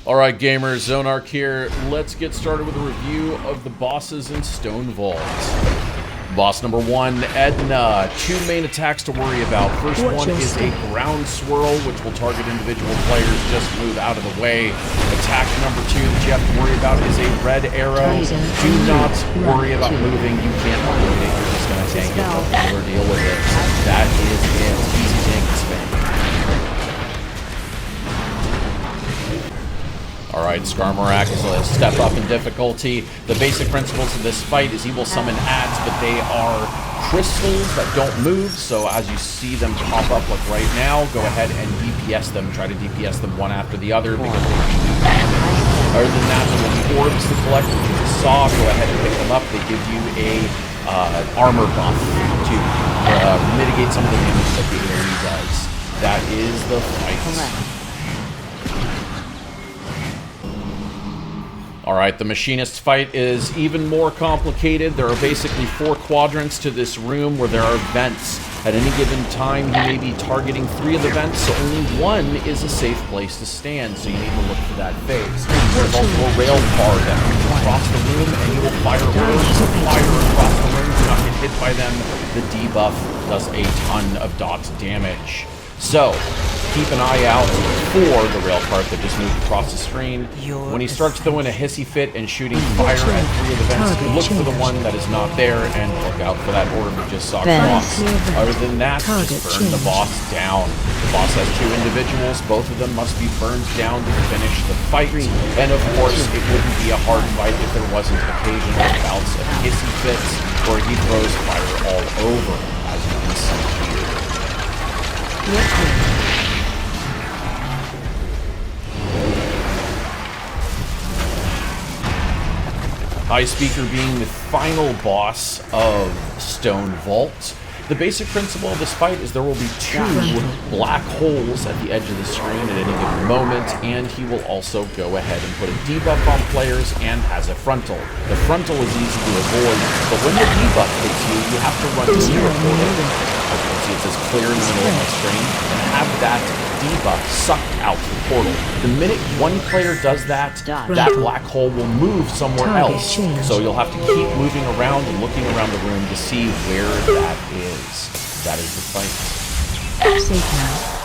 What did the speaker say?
Alright gamers, Zonarch here. Let's get started with a review of the bosses in Stonevault. Boss number 1, Edna. 2 main attacks to worry about. First one is a ground swirl, which will target individual players. Just move out of the way. Attack number 2 that you have to worry about is a red arrow. Do not worry about moving. You can't avoid it. You're just going to tank it or deal with it. That is it. Easy tank and spam. Alright, Skarmorak is a step up in difficulty. The basic principles of this fight is he will summon adds, but they are crystals that don't move, so as you see them pop up like right now, go ahead and DPS them. Try to DPS them one after the other because they do damage. Other than that, there will be orbs to collect, which you just saw. Go ahead and pick them up. They give you a armor buff to mitigate some of the damage that the enemy does. That is the fight. Alright, the Machinist fight is even more complicated. There are basically 4 quadrants to this room where there are vents. At any given time, you may be targeting 3 of the vents, so only 1 is a safe place to stand, so you need to look for that phase. There's also a rail car that moves across the room, and you will fire orbs of fire across the room. Do not get hit by them. The debuff does a ton of dot damage. So, keep an eye out for the rail cart that just moved across the screen. When he starts throwing a hissy fit and shooting fire at 3 of the vents, look for the one that is not there and look out for that orb we just saw cross. Other than that, just burn the boss down. The boss has 2 individuals. Both of them must be burned down to finish the fight. And of course, it wouldn't be a hard fight if there wasn't occasional bouts of hissy fits where he throws fire all over, as you can see here. High Speaker being the final boss of Stonevault. The basic principle of this fight is there will be 2 black holes at the edge of the screen at any given moment, and he will also go ahead and put a debuff on players and has a frontal. The frontal is easy to avoid, but when the debuff hits you, you have to run near a portal. As you can see, it says clear in the middle of my screen, and have that debuff sucked out the portal. The minute one player does that, that black hole will move somewhere else. So you'll have to keep moving around and looking around the room to see where that is. That is the fight. Safe now.